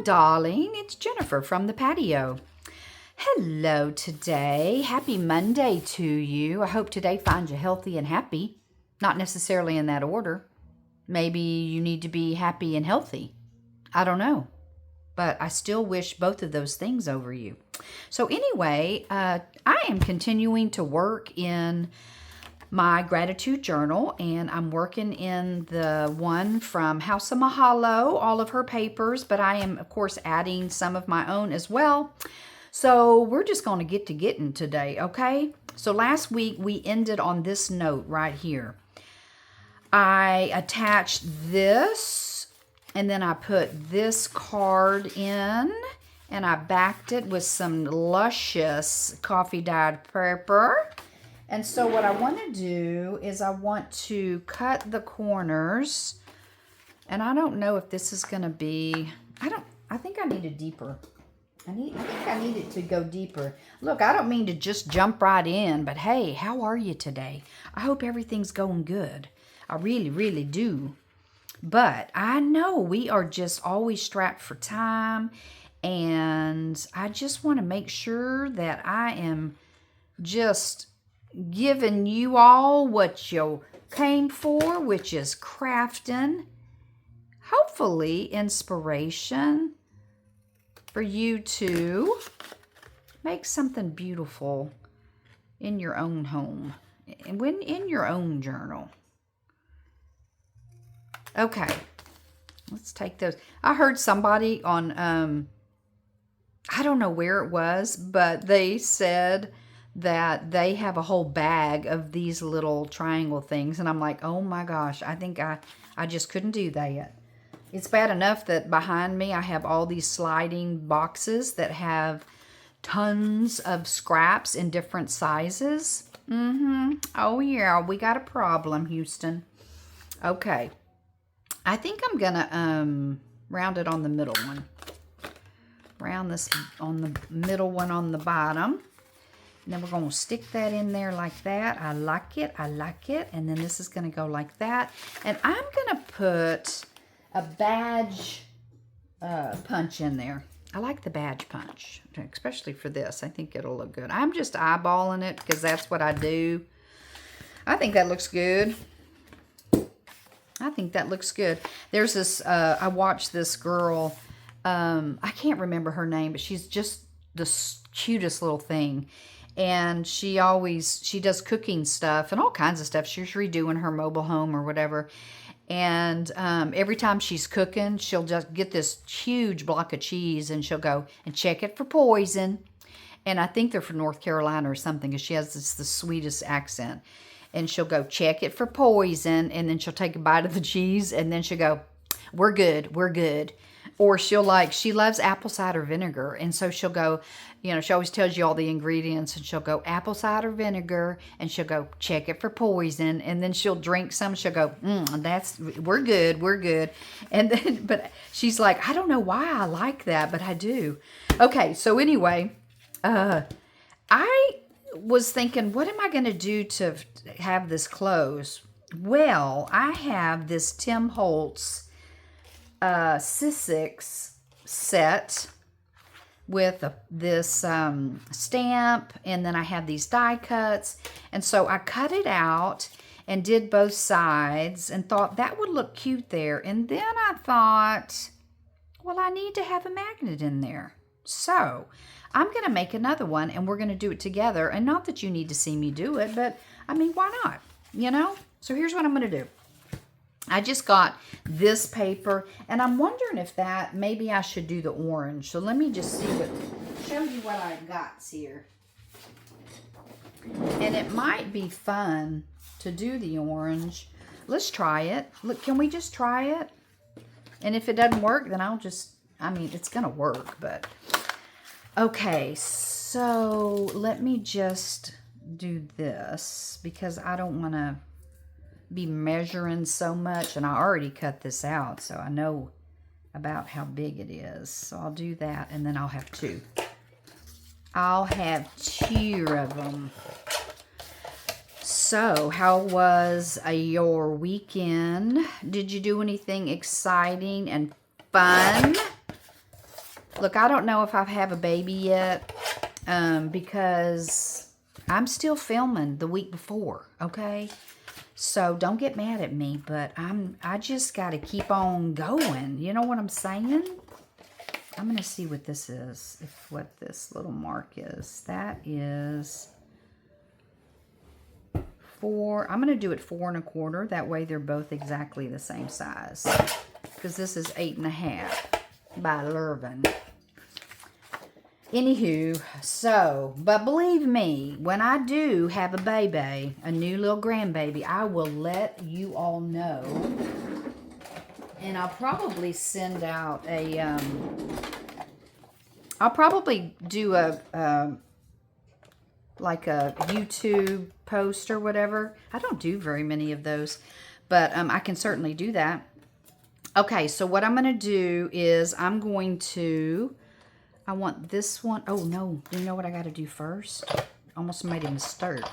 darling. It's Jennifer from the patio. Hello today. Happy Monday to you. I hope today finds you healthy and happy. Not necessarily in that order. Maybe you need to be happy and healthy. I don't know. But I still wish both of those things over you. So anyway, I am continuing to work in my gratitude journal, and I'm working in the one from House of Mahalo, all of her papers, but I am, of course, adding some of my own as well. So we're just going to get to getting today, okay? So last week we ended on this note right here. I attached this, and then I put this card in, and I backed it with some luscious coffee dyed paper. And so what I want to do is I want to cut the corners, and I don't know if this is going to be, I think I need a deeper. I think I need it to go deeper. Look, I don't mean to just jump right in, but hey, how are you today? I hope everything's going good. I really, really do. But I know we are just always strapped for time, and I just want to make sure that I am just giving you all what you came for, which is crafting. Hopefully inspiration for you to make something beautiful in your own home and when in your own journal. Okay, let's take those. I heard somebody on I don't know where it was, but they said that they have a whole bag of these little triangle things, and I'm like, oh my gosh, I think I just couldn't do that yet. It's bad enough that behind me I have all these sliding boxes that have tons of scraps in different sizes. Oh yeah, we got a problem, Houston. Okay, I think I'm gonna round it on the middle one. Round this on the middle one on the bottom. And then we're going to stick that in there like that. I like it. I like it. And then this is going to go like that. And I'm going to put a badge punch in there. I like the badge punch, especially for this. I think it'll look good. I'm just eyeballing it because that's what I do. I think that looks good. I think that looks good. There's this, I watched this girl. I can't remember her name, but she's just the cutest little thing. And she does cooking stuff and all kinds of stuff. She's redoing her mobile home or whatever. And every time she's cooking, she'll just get this huge block of cheese and she'll go and check it for poison. And I think they're from North Carolina or something, because she has the sweetest accent. And she'll go check it for poison, and then she'll take a bite of the cheese, and then she'll go, we're good, we're good. Or she loves apple cider vinegar. And so she'll go, she always tells you all the ingredients, and she'll go apple cider vinegar, and she'll go check it for poison. And then she'll drink some. She'll go, we're good, we're good. And then, but she's like, I don't know why I like that, but I do. Okay, so anyway, I was thinking, what am I going to do to have this close? Well, I have this Tim Holtz Sissics set with this stamp, and then I have these die cuts, and so I cut it out and did both sides and thought that would look cute there. And then I thought, well, I need to have a magnet in there, so I'm gonna make another one, and we're gonna do it together. And not that you need to see me do it, but I mean, why not, so here's what I'm gonna do. I just got this paper, and I'm wondering if maybe I should do the orange. So let me just show you what I got here. And it might be fun to do the orange. Let's try it. Look, can we just try it? And if it doesn't work, then it's gonna work, but. Okay, so let me just do this, because I don't want to be measuring so much, and I already cut this out, so I know about how big it is. So I'll do that, and then I'll have two. I'll have two of them. So, how was your weekend? Did you do anything exciting and fun? Look, I don't know if I have a baby yet because I'm still filming the week before, okay? So don't get mad at me, but I just got to keep on going. You know what I'm saying? I'm going to see what this is, what this little mark is. That is 4. I'm going to do it 4 1/4. That way they're both exactly the same size. Because this is 8 1/2 by Lurven. Anywho, so, but believe me, when I do have a baby, a new little grandbaby, I will let you all know. And I'll probably send out a, I'll probably do like a YouTube post or whatever. I don't do very many of those, but I can certainly do that. Okay, so what I'm going to do is I'm going to... I want this one. Oh, no. You know what I got to do first? Almost made a mistake.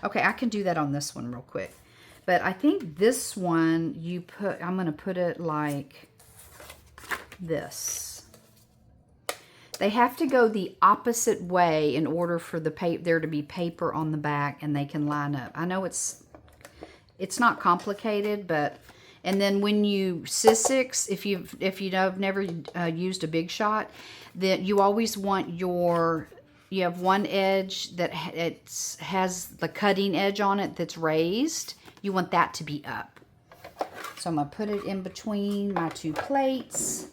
Okay, I can do that on this one real quick. But I think this one, I'm going to put it like this. They have to go the opposite way in order for there to be paper on the back and they can line up. I know it's not complicated, but... And then when you Sissics, if you've never used a Big Shot, then you always want you have one edge that has the cutting edge on it that's raised. You want that to be up. So I'm going to put it in between my 2 plates.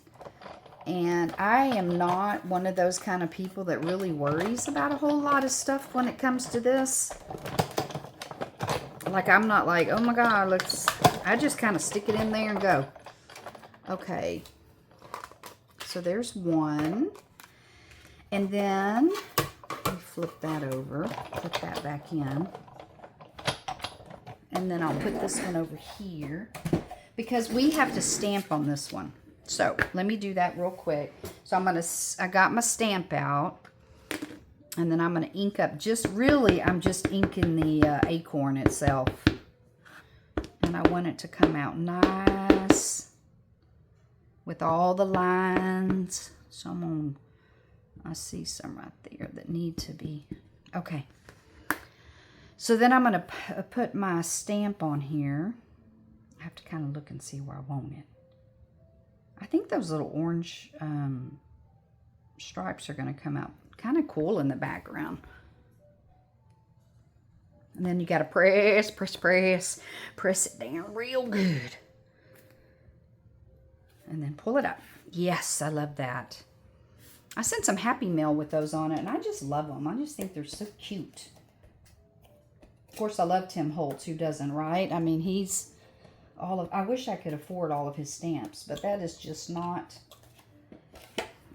And I am not one of those kind of people that really worries about a whole lot of stuff when it comes to this. Like, I'm not like, oh my God, I just kind of stick it in there and go. Okay. So there's one. And then, let me flip that over, put that back in. And then I'll put this one over here because we have to stamp on this one. So let me do that real quick. So I got my stamp out. And then I'm going to ink up I'm just inking the acorn itself. And I want it to come out nice with all the lines. So I see some right there that need to be, okay. So then I'm going to put my stamp on here. I have to kind of look and see where I want it. I think those little orange stripes are going to come out kind of cool in the background. And then you got to press it down real good. And then pull it up. Yes, I love that. I sent some Happy Mail with those on it, and I just love them. I just think they're so cute. Of course, I love Tim Holtz. Who doesn't, right? I mean, I wish I could afford all of his stamps, but that is just not...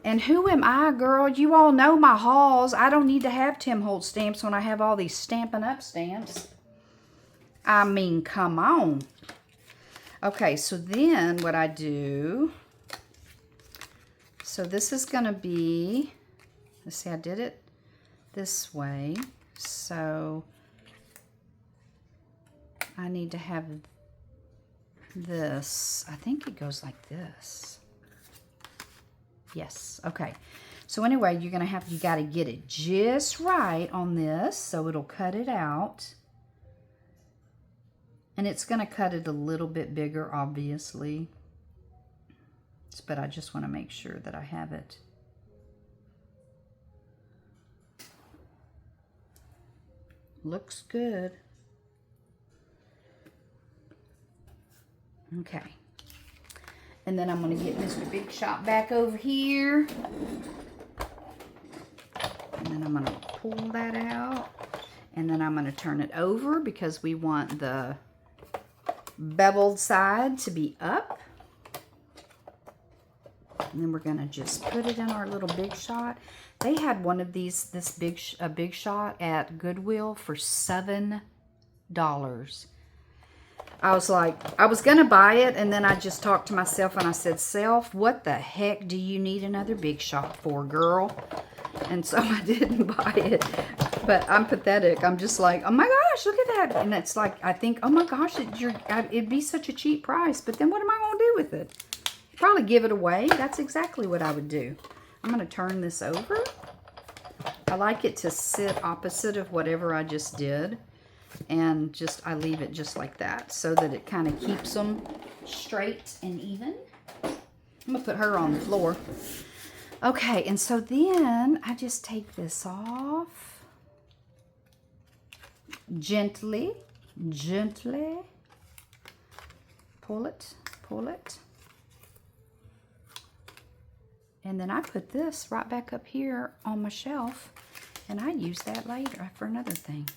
And who am I, girl? You all know my hauls. I don't need to have Tim Holtz stamps when I have all these Stampin' Up stamps. I mean, come on. Okay, so then what I do... So this is going to be... Let's see, I did it this way. So I need to have this. I think it goes like this. Yes, okay. So anyway, you got to get it just right on this so it'll cut it out. And it's going to cut it a little bit bigger, obviously. But I just want to make sure that I have it. Looks good. Okay. And then I'm going to get Mr. Big Shot back over here. And then I'm going to pull that out. And then I'm going to turn it over because we want the beveled side to be up. And then we're going to just put it in our little Big Shot. They had one of these, a Big Shot at Goodwill for $7. I was like, I was going to buy it, and then I just talked to myself, and I said, Self, what the heck do you need another Big Shot for, girl? And so I didn't buy it. But I'm pathetic. I'm just like, oh my gosh, look at that. And it's like, I think, oh my gosh, it'd be such a cheap price. But then what am I going to do with it? Probably give it away. That's exactly what I would do. I'm going to turn this over. I like it to sit opposite of whatever I just did. And just, I leave it just like that so that it kind of keeps them straight and even. I'm going to put her on the floor. Okay, and so then I just take this off. Gently, gently. Pull it, pull it. And then I put this right back up here on my shelf. And I use that later for another thing.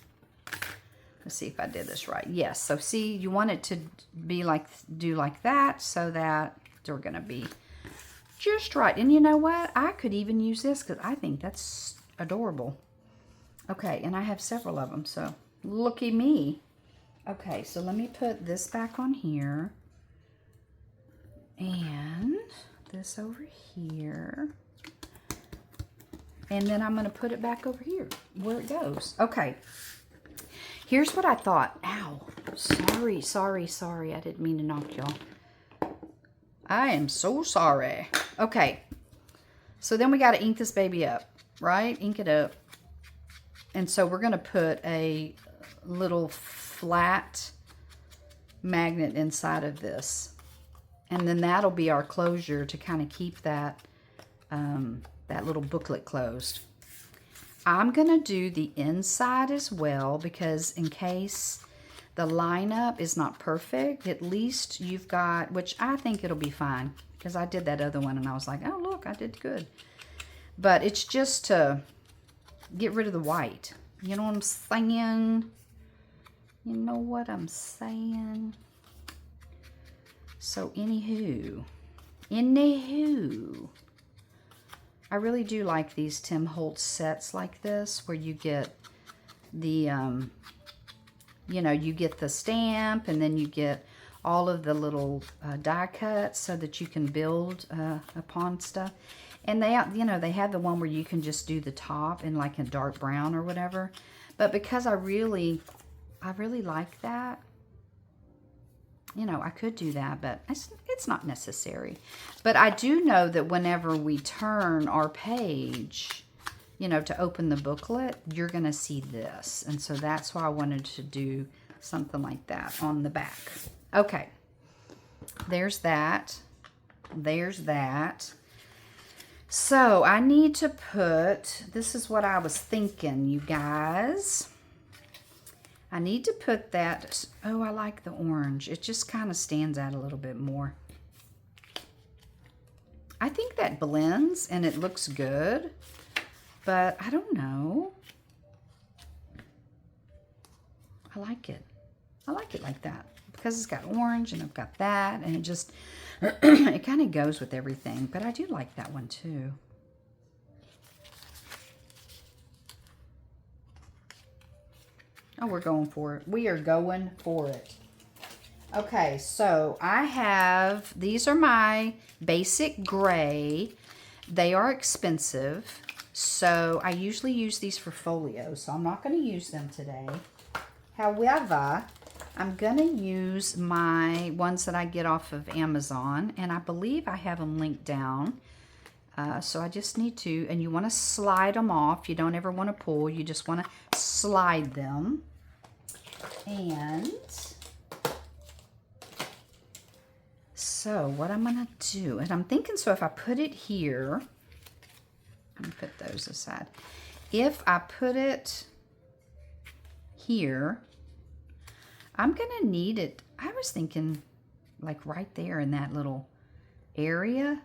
Let's see if I did this right. Yes, so see, you want it to be like, do like that so that they're going to be just right. And you know what? I could even use this because I think that's adorable. Okay, and I have several of them, so looky me. Okay, so let me put this back on here. And this over here. And then I'm going to put it back over here where it goes. Okay. Here's what I thought. Ow. Sorry, sorry, sorry. I didn't mean to knock y'all. I am so sorry. Okay. So then we got to ink this baby up, right? Ink it up. And so we're going to put a little flat magnet inside of this. And then that'll be our closure to kind of keep that, that little booklet closed. I'm going to do the inside as well because in case the lineup is not perfect, at least you've got, which I think it'll be fine because I did that other one and I was like, oh, look, I did good. But it's just to get rid of the white. You know what I'm saying? You know what I'm saying? So anywho, I really do like these Tim Holtz sets like this where you get the, you know, you get the stamp and then you get all of the little die cuts so that you can build upon stuff. And they, you know, they have the one where you can just do the top in like a dark brown or whatever. But because I really like that, you know, I could do that, but it's not necessary. But I do know that whenever we turn our page, you know, to open the booklet, you're going to see this. And so that's why I wanted to do something like that on the back. Okay. There's that. There's that. So I need to put, this is what I was thinking, you guys. I need to put that, oh, I like the orange. It just kind of stands out a little bit more. I think that blends and it looks good, but I don't know. I like it. I like it like that because it's got orange and I've got that and it just, it kind of goes with everything, but I do like that one too. Oh, we're going for it. We are going for it. Okay, so I have, these are my basic gray. They are expensive, so I usually use these for folio, so I'm not going to use them today. However, I'm going to use my ones that I get off of Amazon, and I believe I have them linked down. So I just need to, and you want to slide them off. You don't ever want to pull. You just want to slide them. And so what I'm going to do, and I'm thinking, so if I put it here, I'm going to put those aside. If I put it here, I'm going to need it, I was thinking like right there in that little area.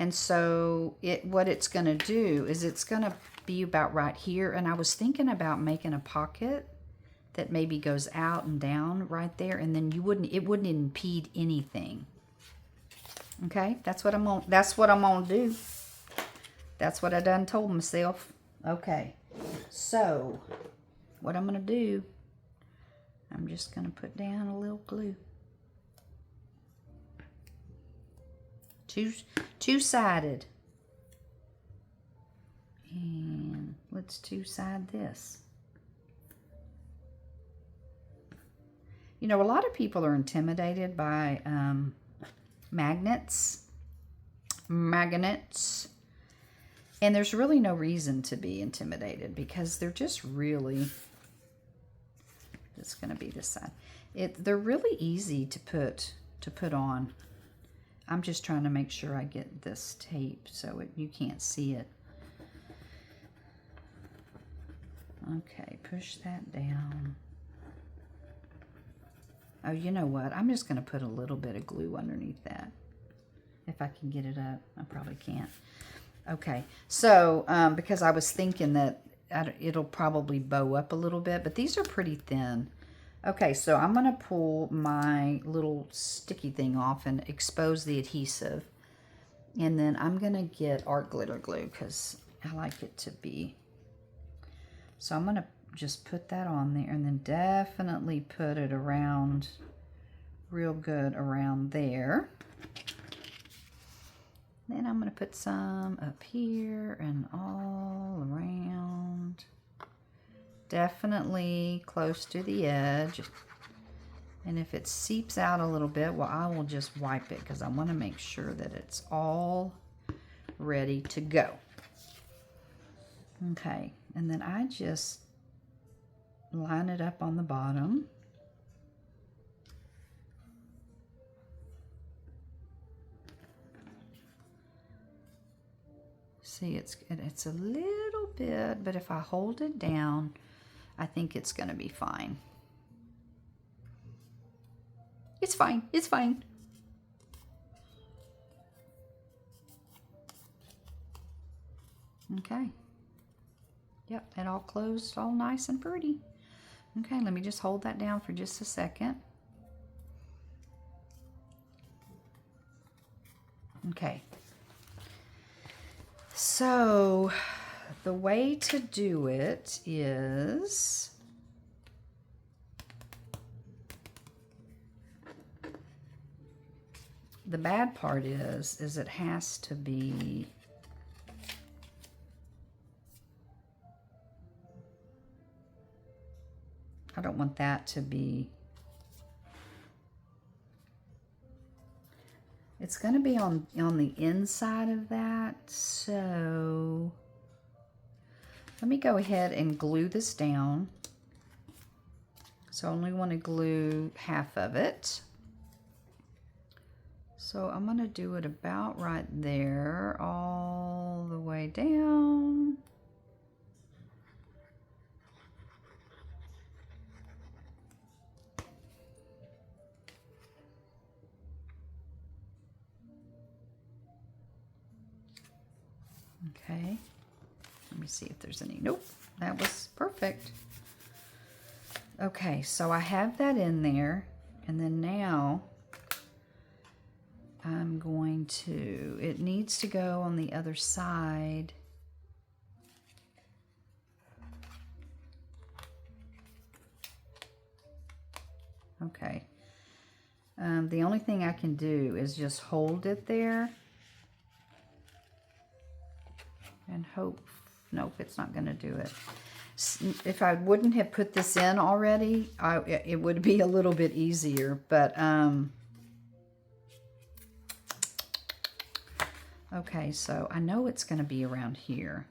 And so what it's going to do is it's going to be about right here. And I was thinking about making a pocket that maybe goes out and down right there, and then it wouldn't impede anything. Okay, that's what I'm gonna do. That's what I done told myself. Okay, so what I'm gonna do, I'm just gonna put down a little glue. Two-sided. And let's two-side this. You know, a lot of people are intimidated by magnets. And there's really no reason to be intimidated because they're just really, it's going to be this side. They're really easy to put on. I'm just trying to make sure I get this tape so you can't see it. Okay, push that down. Oh, you know what? I'm just going to put a little bit of glue underneath that. If I can get it up. I probably can't. Okay, so because I was thinking that it'll probably bow up a little bit, but these are pretty thin. Okay, so I'm going to pull my little sticky thing off and expose the adhesive. And then I'm going to get art glitter glue because I like it to be. So I'm going to just put that on there and then definitely put it around real good around there. Then I'm going to put some up here and all around. Definitely close to the edge. And if it seeps out a little bit, well, I will just wipe it because I want to make sure that it's all ready to go. Okay, and then I just line it up on the bottom. See, it's a little bit, but if I hold it down, I think it's going to be fine. It's fine. It's fine. Okay. Yep, it all closed all nice and pretty. Okay, let me just hold that down for just a second. Okay. So the way to do it is the bad part is it has to be I don't want that to be, it's going to be on the inside of that, so let me go ahead and glue this down. So I only want to glue half of it. So I'm going to do it about right there, all the way down. Okay, let me see if there's any. Nope, that was perfect. Okay, so I have that in there, and then now I'm going to, it needs to go on the other side. Okay, the only thing I can do is just hold it there and hope, nope, it's not going to do it. If I wouldn't have put this in already, it would be a little bit easier, but okay, so I know it's going to be around here,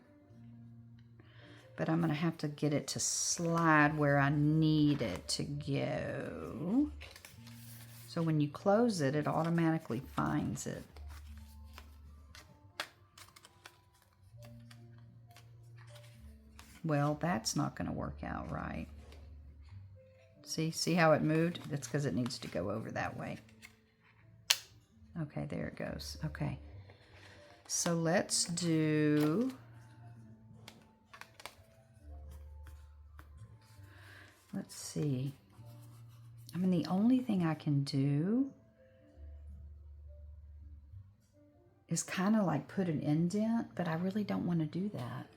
but I'm going to have to get it to slide where I need it to go. So when you close it, it automatically finds it. Well, that's not going to work out right. See how it moved? That's because it needs to go over that way. Okay, there it goes. Okay. So let's do, let's see. I mean, the only thing I can do is kind of like put an indent, but I really don't want to do that.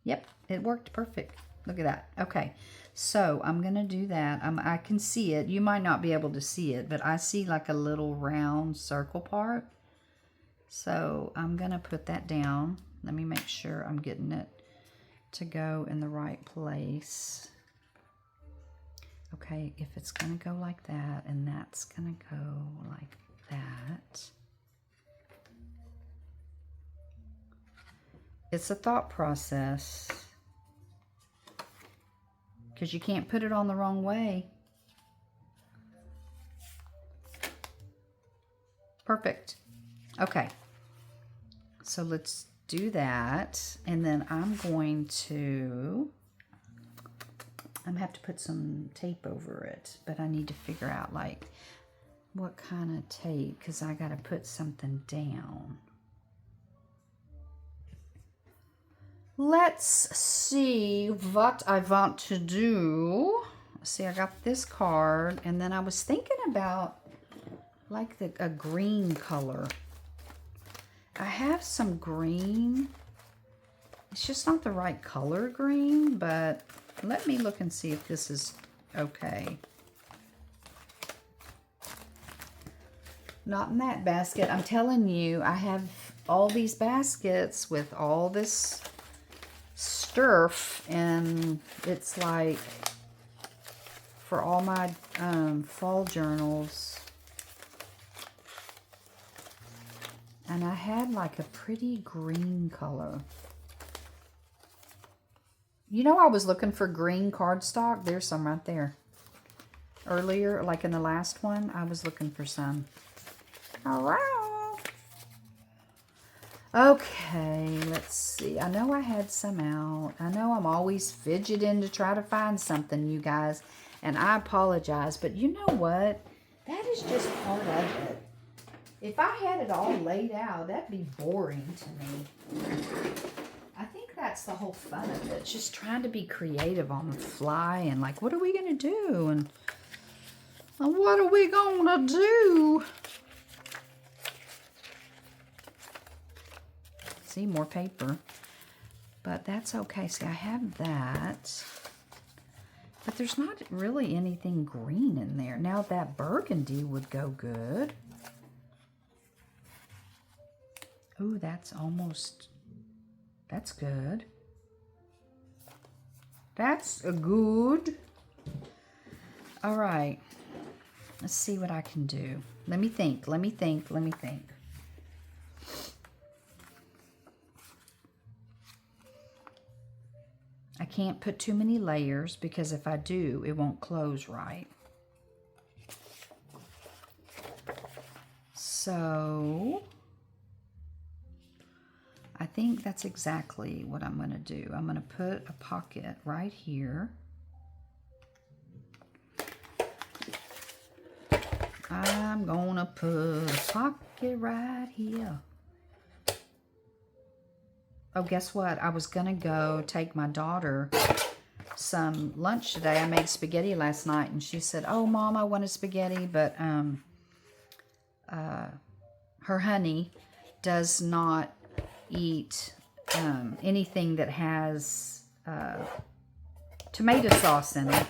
Yep, it worked perfect. Look at that. Okay, so I'm going to do that. I can see it. You might not be able to see it, but I see like a little round circle part. So I'm going to put that down. Let me make sure I'm getting it to go in the right place. Okay, if it's going to go like that, and that's going to go like that. It's a thought process, because you can't put it on the wrong way. Perfect. Okay, so let's do that, and then I'm going to have to put some tape over it, but I need to figure out like what kind of tape, because I got to put something down. Let's see what I want to do. See, I got this card, and then I was thinking about like a green color. I have some green. It's just not the right color green, but let me look and see if this is okay. Not in that basket. I'm telling you, I have all these baskets with all this stuff, and it's like for all my fall journals. And I had like a pretty green color. You know, I was looking for green cardstock. There's some right there. Earlier, like in the last one, I was looking for some. Hello. Okay, let's see. I know I had some out. I know I'm always fidgeting to try to find something, you guys. And I apologize, but you know what? That is just part of it. If I had it all laid out, that'd be boring to me. I think that's the whole fun of it. Just trying to be creative on the fly and like, what are we going to do? And what are we going to do? See, more paper. But that's okay. See, I have that. But there's not really anything green in there. Now that burgundy would go good. Ooh, that's good. That's a good. All right. Let's see what I can do. Let me think. I can't put too many layers because if I do, it won't close right. So I think that's exactly what I'm going to do. I'm going to put a pocket right here. I'm going to put a pocket right here. Oh, guess what? I was going to go take my daughter some lunch today. I made spaghetti last night, and she said, oh, Mom, I wanted spaghetti, but her honey does not eat anything that has tomato sauce in it.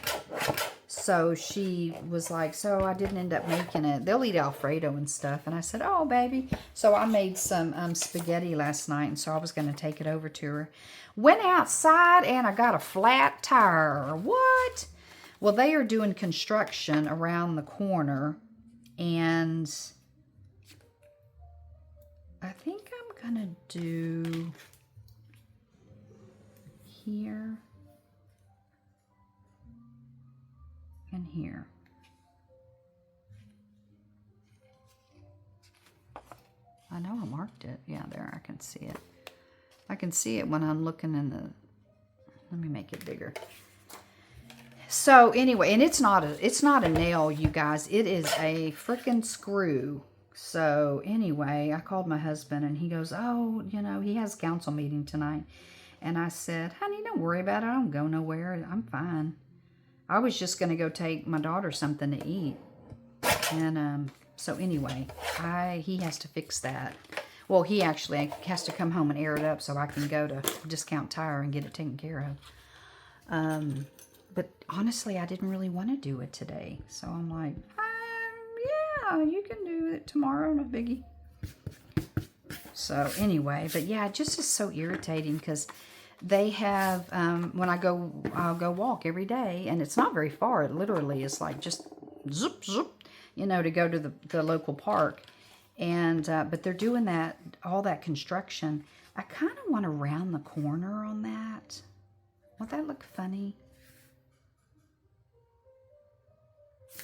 So she was like, so I didn't end up making it. They'll eat Alfredo and stuff. And I said, oh, baby. So I made some spaghetti last night, and so I was going to take it over to her. Went outside, and I got a flat tire. What? Well, they are doing construction around the corner, and I think I'm going to do here and here. I know I marked it. Yeah, there, I can see it. I can see it when I'm looking in the, let me make it bigger. So anyway, and it's not a nail, you guys. It is a freaking screw. So anyway, I called my husband, and he goes, oh, you know, he has a council meeting tonight. And I said, honey, don't worry about it. I don't go nowhere. I'm fine. I was just going to go take my daughter something to eat. And so anyway, he has to fix that. Well, he actually has to come home and air it up so I can go to Discount Tire and get it taken care of. But honestly, I didn't really want to do it today. So I'm like, yeah, you can do it tomorrow, no biggie. So anyway, but yeah, it just is so irritating because they have, when I'll go walk every day, and it's not very far. It literally is like just zoop, zoop, you know, to go to the local park. And, but they're doing that, all that construction. I kind of want to round the corner on that. Won't that look funny?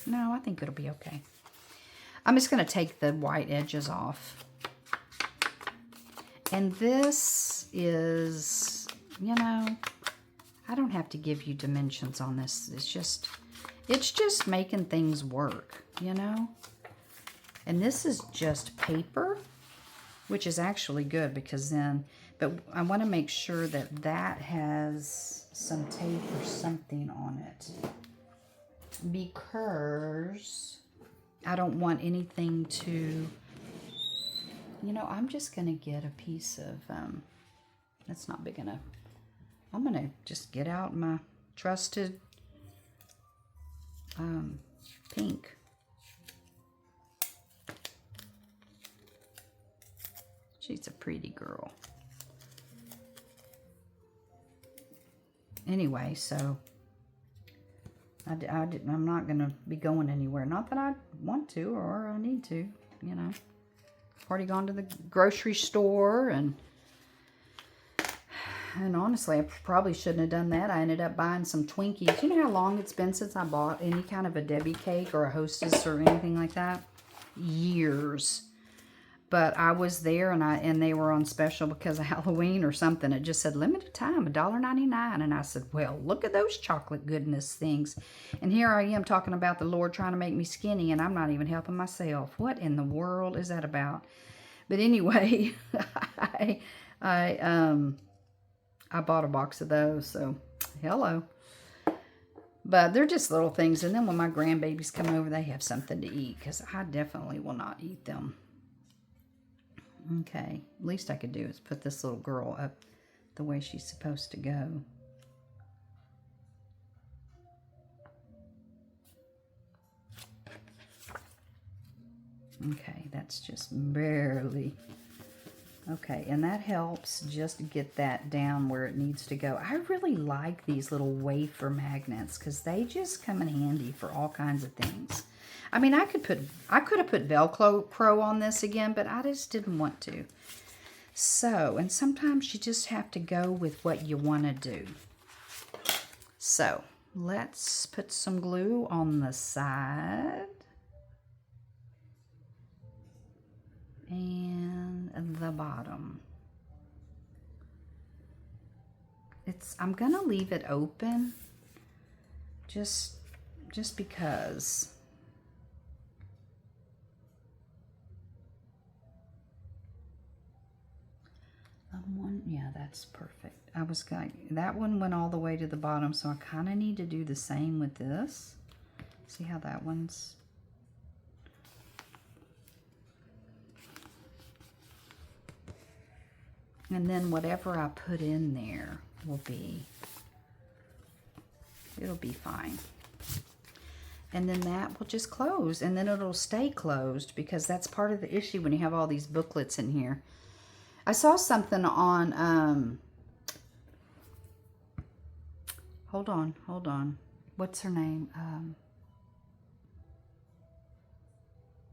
No, I think it'll be okay. I'm just going to take the white edges off. And this is, you know, I don't have to give you dimensions on this. It's just making things work, you know. And this is just paper, which is actually good because then, but I want to make sure that that has some tape or something on it, because I don't want anything to, you know, I'm just going to get a piece of, that's not big enough. I'm going to just get out my trusted pink. She's a pretty girl. Anyway, so I'm not going to be going anywhere. Not that I want to or I need to, you know. Already gone to the grocery store, and honestly, I probably shouldn't have done that. I ended up buying some Twinkies. You know how long it's been since I bought any kind of a Debbie cake or a Hostess or anything like that? Years. But I was there, and they were on special because of Halloween or something. It just said limited time, $1.99. And I said, well, look at those chocolate goodness things. And here I am talking about the Lord trying to make me skinny, and I'm not even helping myself. What in the world is that about? But anyway, I bought a box of those, so hello. But they're just little things. And then when my grandbabies come over, they have something to eat, because I definitely will not eat them. Okay, least I could do is put this little girl up the way she's supposed to go. Okay, that's just barely. Okay, and that helps just to get that down where it needs to go. I really like these little wafer magnets because they just come in handy for all kinds of things. I mean, I could have put Velcro on this again, but I just didn't want to. So, and sometimes you just have to go with what you want to do. So, let's put some glue on the side. And the bottom. I'm gonna leave it open just because. Yeah, that's perfect. That one went all the way to the bottom, so I kind of need to do the same with this. See how that one's. And then whatever I put in there it'll be fine. And then that will just close, and then it'll stay closed, because that's part of the issue when you have all these booklets in here. I saw something on, hold on. What's her name?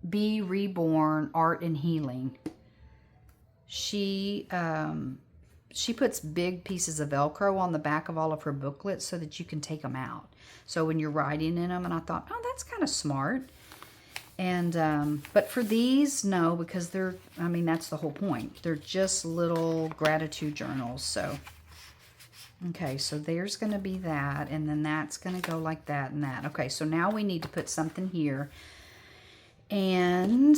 Be Reborn Art and Healing. She puts big pieces of Velcro on the back of all of her booklets so that you can take them out. So when you're writing in them, and I thought, oh, that's kind of smart. And, but for these, no, because that's the whole point. They're just little gratitude journals. So, okay, so there's going to be that, and then that's going to go like that and that. Okay, so now we need to put something here. And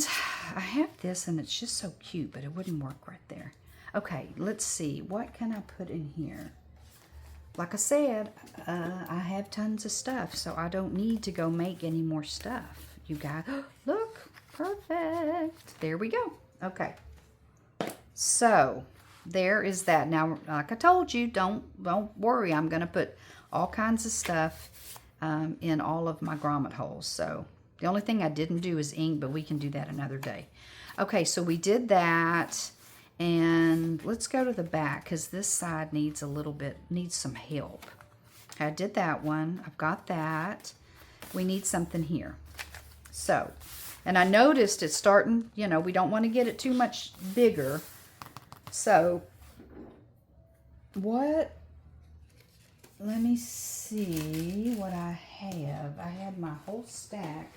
I have this, and it's just so cute, but it wouldn't work right there. Okay, let's see. What can I put in here? Like I said, I have tons of stuff, so I don't need to go make any more stuff. You guys, look, perfect. There we go. Okay. So, there is that. Now, like I told you, don't worry. I'm going to put all kinds of stuff in all of my grommet holes. So, the only thing I didn't do is ink, but we can do that another day. Okay, so we did that. And let's go to the back because this side needs some help. I did that one. I've got that. We need something here. So, and I noticed it's starting, you know, we don't want to get it too much bigger. So, let me see what I have. I had my whole stack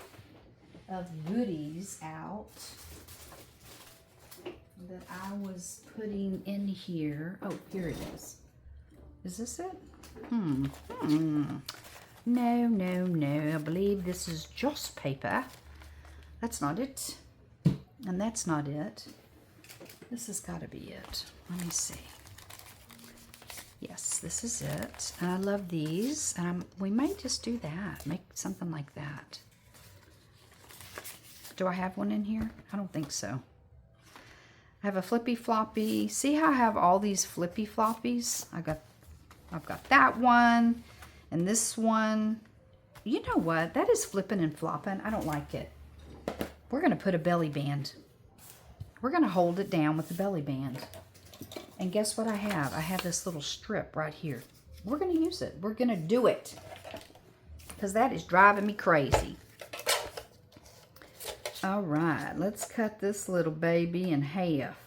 of goodies out that I was putting in here. Oh, here it is. Is this it? No, no, no. I believe this is just paper. That's not it. And that's not it. This has got to be it. Let me see. Yes, this is it. And I love these. We might just do that. Make something like that. Do I have one in here? I don't think so. I have a flippy floppy. See how I have all these flippy floppies? I've got that one and this one. You know what? That is flipping and flopping. I don't like it. We're going to put a belly band. We're going to hold it down with the belly band. And guess what I have? I have this little strip right here. We're going to use it. We're going to do it. Because that is driving me crazy. All right, let's cut this little baby in half.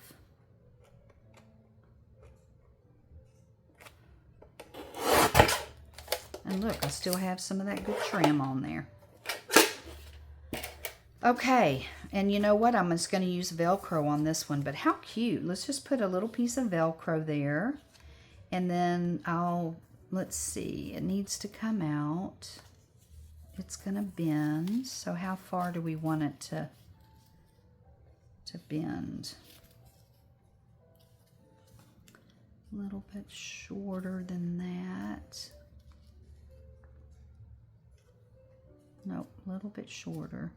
And look, I still have some of that good trim on there. Okay, and you know what? I'm just going to use Velcro on this one, but how cute. Let's just put a little piece of Velcro there. And then let's see, it needs to come out. It's going to bend. So how far do we want it to bend? A little bit shorter than that. Nope, a little bit shorter.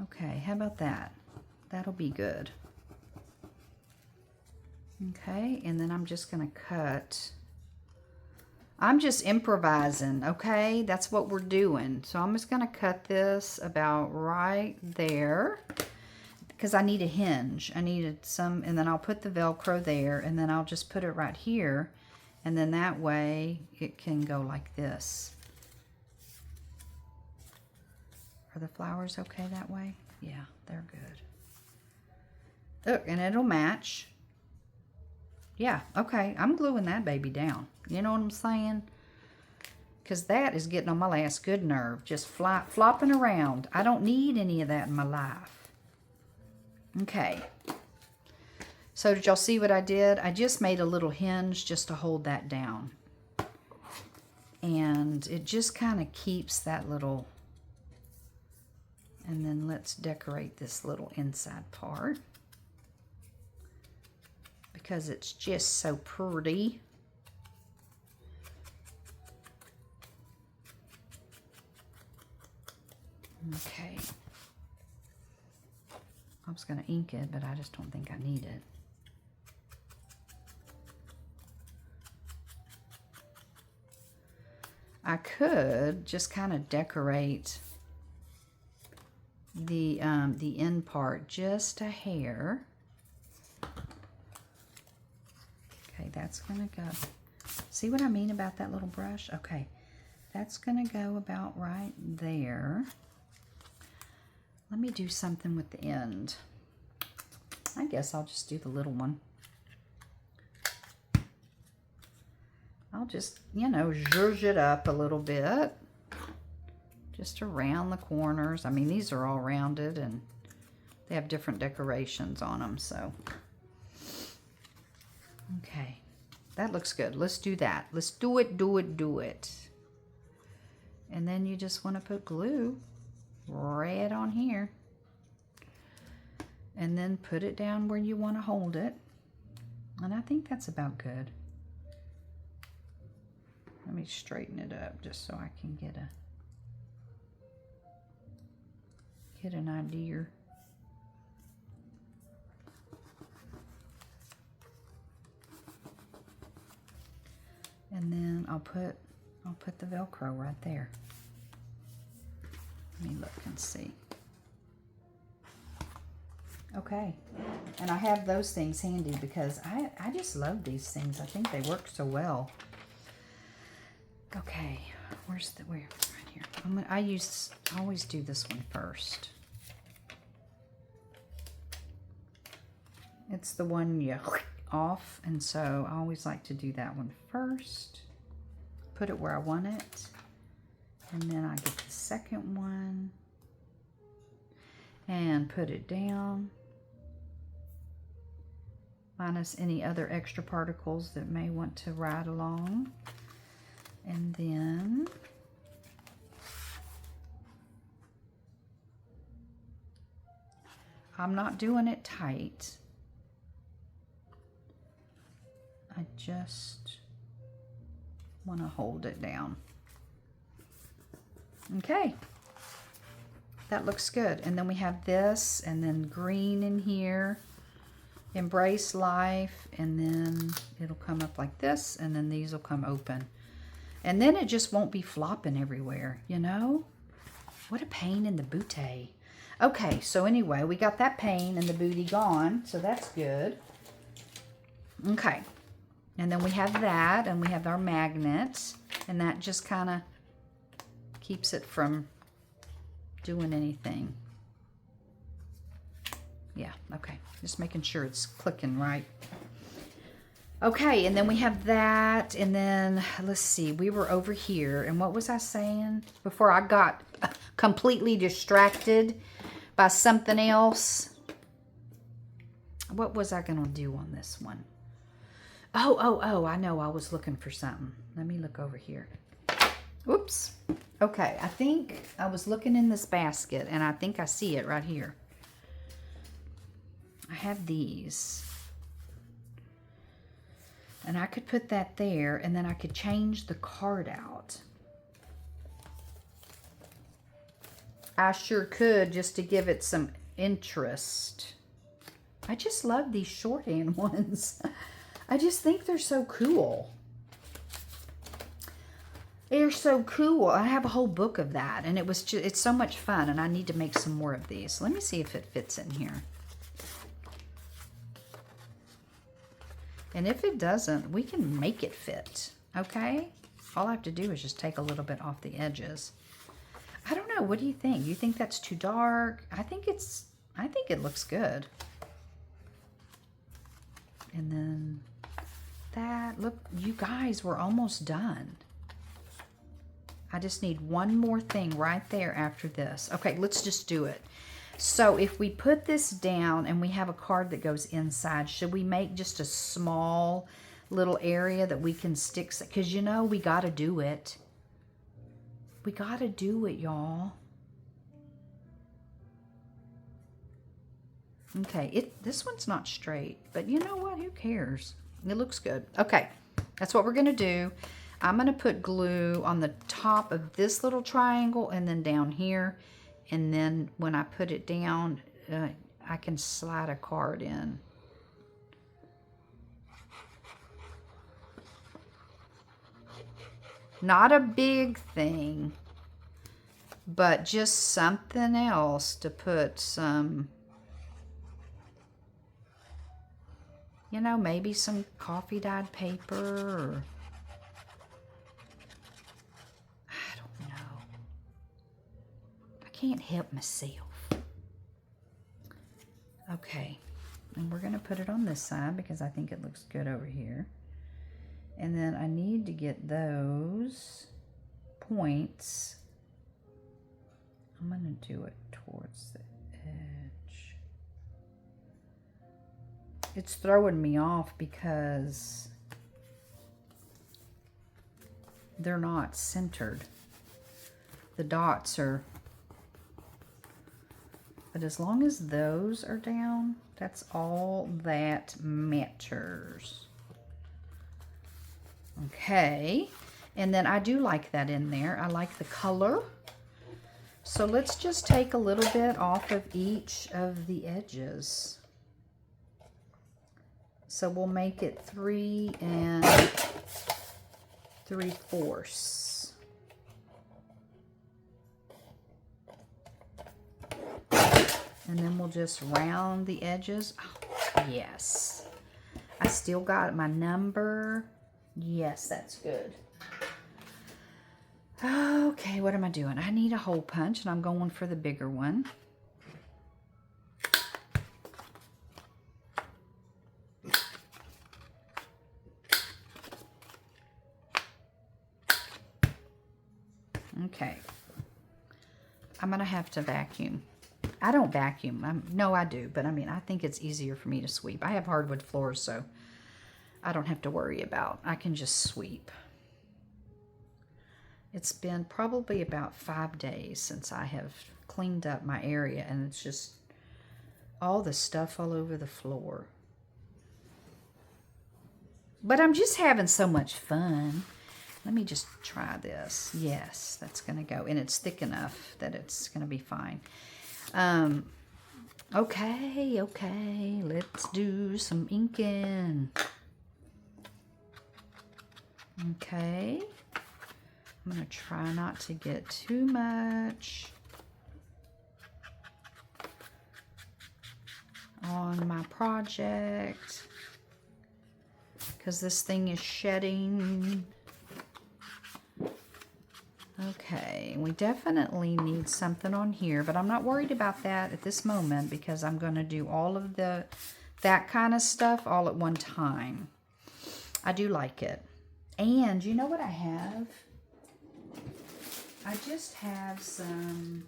Okay, how about that? That'll be good. Okay, and then I'm just going to cut. I'm just improvising, okay? That's what we're doing. So I'm just going to cut this about right there because I need a hinge. I needed some, and then I'll put the Velcro there, and then I'll just put it right here, and then that way it can go like this. Are the flowers okay that way? Yeah, they're good. Look, and it'll match. Yeah, okay, I'm gluing that baby down. You know what I'm saying? Because that is getting on my last good nerve. Just flopping around. I don't need any of that in my life. Okay. So did y'all see what I did? I just made a little hinge just to hold that down. And it just kind of keeps that little... And then let's decorate this little inside part. Because it's just so pretty. Okay. I was going to ink it, but I just don't think I need it. I could just kind of decorate the end part just a hair. Okay, that's gonna go. See what I mean about that little brush? Okay, that's gonna go about right there. Let me do something with the end. I guess I'll just do the little one. I'll just, you know, zhuzh it up a little bit. Just around the corners. I mean, these are all rounded and they have different decorations on them, so. Okay, that looks good. Let's do that. Let's do it, do it, do it. And then you just want to put glue right on here. And then put it down where you want to hold it. And I think that's about good. Let me straighten it up just so I can get an idea. And then I'll put the Velcro right there. Let me look and see. Okay. And I have those things handy because I just love these things. I think they work so well. Okay. Where? Right here. I always do this one first. It's the one you off, and so I always like to do that one first. Put it where I want it. And then I get the second one and put it down. Minus any other extra particles that may want to ride along. And then I'm not doing it tight. I just want to hold it down. Okay. That looks good. And then we have this, and then green in here. Embrace life, and then it'll come up like this, and then these will come open. And then it just won't be flopping everywhere, you know? What a pain in the booty. Okay, so anyway, we got that pain in the booty gone, so that's good. Okay, and then we have that, and we have our magnet, and that just kind of keeps it from doing anything. Yeah, okay. Just making sure it's clicking right. Okay, and then we have that, and then, let's see, we were over here, and what was I saying? Before I got completely distracted by something else. What was I going to do on this one? Oh, I know, I was looking for something. Let me look over here. Whoops. Okay, I think I was looking in this basket, and I think I see it right here. I have these. And I could put that there, and then I could change the card out. I sure could, just to give it some interest. I just love these shorthand ones. I just think they're so cool. They're so cool. I have a whole book of that, and it's so much fun, and I need to make some more of these. Let me see if it fits in here. And if it doesn't, we can make it fit, okay? All I have to do is just take a little bit off the edges. I don't know, what do you think? You think that's too dark? I think it looks good. And then that, look, you guys, we're almost done. I just need one more thing right there after this. Okay, let's just do it. So if we put this down and we have a card that goes inside, should we make just a small little area that we can stick? Because, you know, we got to do it. We got to do it, y'all. Okay, this one's not straight, but you know what? Who cares? It looks good. Okay, that's what we're going to do. I'm going to put glue on the top of this little triangle and then down here. And then when I put it down, I can slide a card in. Not a big thing, but just something else to put some, you know, maybe some coffee dyed paper or can't help myself. Okay, and we're going to put it on this side because I think it looks good over here. And then I need to get those points. I'm going to do it towards the edge. It's throwing me off because they're not centered. The dots are... But as long as those are down, that's all that matters. Okay, and then I do like that in there. I like the color. So let's just take a little bit off of each of the edges. So we'll make it 3 3/4. And then we'll just round the edges. Oh, yes. I still got my number. Yes, that's good. Okay, what am I doing? I need a hole punch, and I'm going for the bigger one. Okay. I'm going to have to vacuum. I don't vacuum. No, I do, but I mean, I think it's easier for me to sweep. I have hardwood floors, so I don't have to worry about. I can just sweep. It's been probably about 5 days since I have cleaned up my area, and it's just all the stuff all over the floor. But I'm just having so much fun. Let me just try this. Yes, that's going to go. And it's thick enough that it's going to be fine. Okay. Let's do some inking. Okay. I'm going to try not to get too much on my project because this thing is shedding. Okay, we definitely need something on here, but I'm not worried about that at this moment because I'm going to do all of that kind of stuff all at one time. I do like it. And you know what I have? I just have some,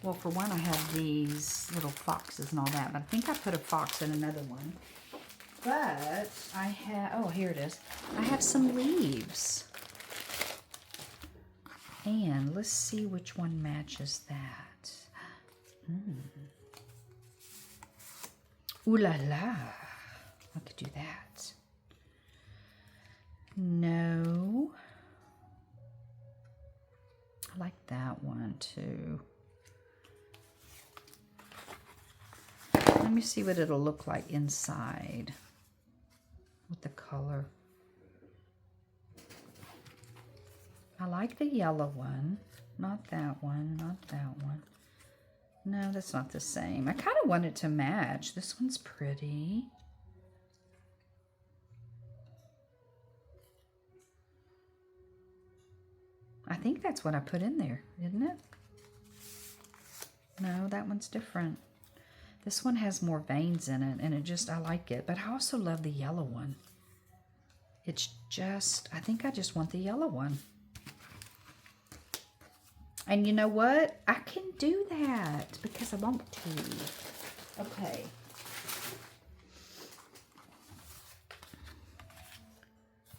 well, for one, I have these little foxes and all that, but I think I put a fox in another one. But I have, oh, here it is. I have some leaves. And let's see which one matches that. Ooh la la. I could do that. No. I like that one too. Let me see what it'll look like inside with the color. I like the yellow one. Not that one, not that one. No, that's not the same. I kind of want it to match. This one's pretty. I think that's what I put in there, isn't it? No, that one's different. This one has more veins in it, and I like it. But I also love the yellow one. It's just, I think I just want the yellow one. And you know what? I can do that because I want to. Okay.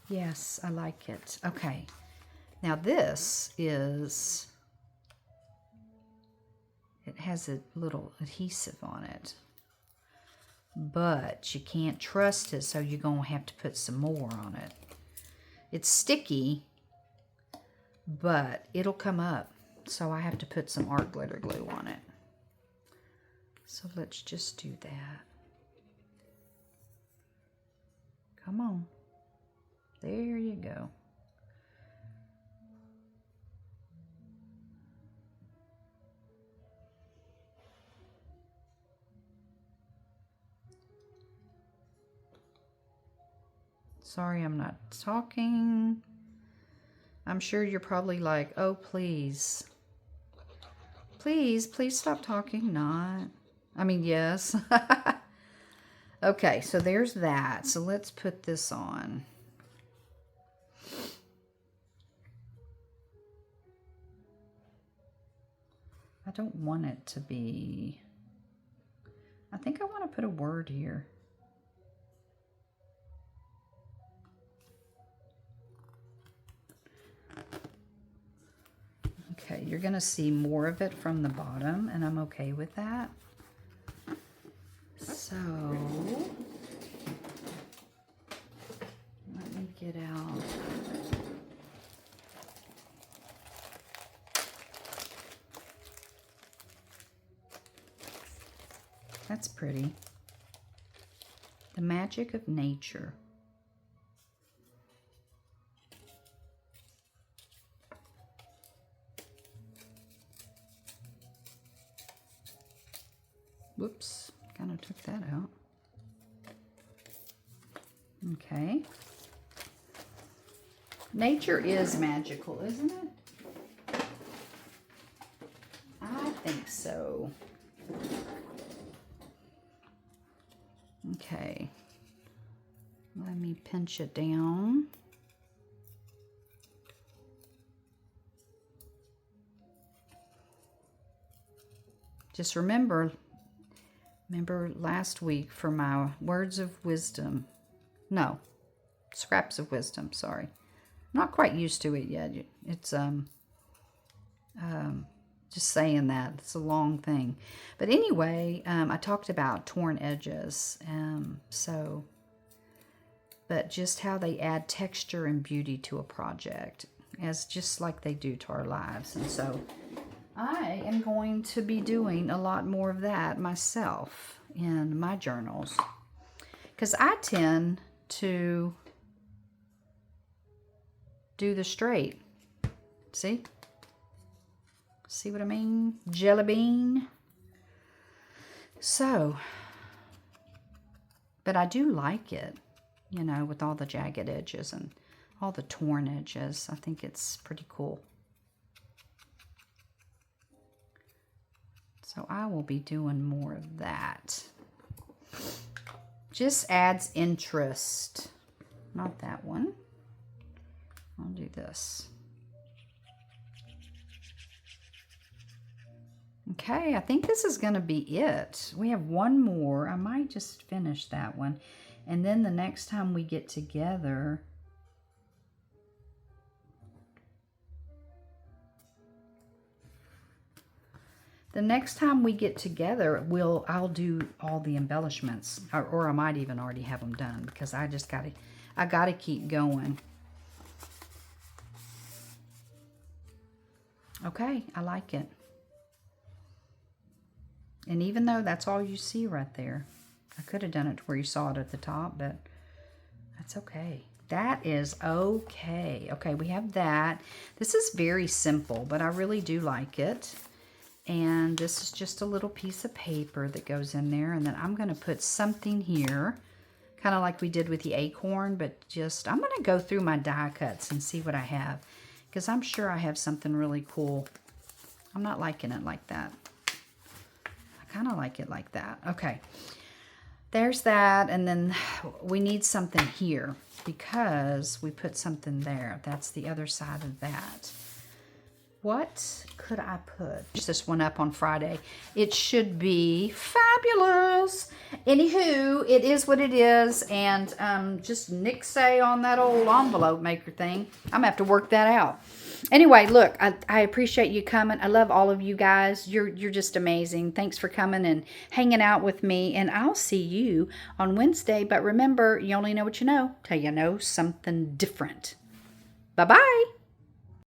Yes, I like it. Okay. Now this is, it has a little adhesive on it. But you can't trust it, so you're going to have to put some more on it. It's sticky, but it'll come up. So I have to put some art glitter glue on it. So let's just do that. Come on. There you go. Sorry, I'm not talking. I'm sure you're probably like, oh, please. Please stop talking. Not. I mean, yes. Okay, so there's that. So let's put this on. I don't want it to be... I think I want to put a word here. Okay, you're going to see more of it from the bottom, and I'm okay with that. So, let me get out. That's pretty. The magic of nature. Whoops, kind of took that out. Okay. Nature is magical, isn't it? I think so. Okay. Let me pinch it down. Just remember last week for my words of wisdom. No, scraps of wisdom, sorry. Not quite used to it yet. It's just saying that. It's a long thing. But anyway, I talked about torn edges. But just how they add texture and beauty to a project, as just like they do to our lives. And so I am going to be doing a lot more of that myself in my journals, because I tend to do the straight. See what I mean? Jelly bean. So, but I do like it, you know, with all the jagged edges and all the torn edges. I think it's pretty cool. So I will be doing more of that. Just adds interest. Not that one. I'll do this. Okay, I think this is going to be it. We have one more. I might just finish that one. And then the next time we get together, I'll do all the embellishments, or I might even already have them done, because I gotta keep going. Okay, I like it. And even though that's all you see right there, I could have done it to where you saw it at the top, but that's okay. That is okay. Okay, we have that. This is very simple, but I really do like it. And this is just a little piece of paper that goes in there. And then I'm going to put something here, kind of like we did with the acorn, but I'm going to go through my die cuts and see what I have, because I'm sure I have something really cool. I'm not liking it like that. I kind of like it like that. Okay. There's that. And then we need something here because we put something there. That's the other side of that. What could I put? Just this one up on Friday. It should be fabulous. Anywho, it is what it is. And just nixay on that old envelope maker thing. I'm going to have to work that out. Anyway, look, I appreciate you coming. I love all of you guys. You're just amazing. Thanks for coming and hanging out with me. And I'll see you on Wednesday. But remember, you only know what you know till you know something different. Bye-bye.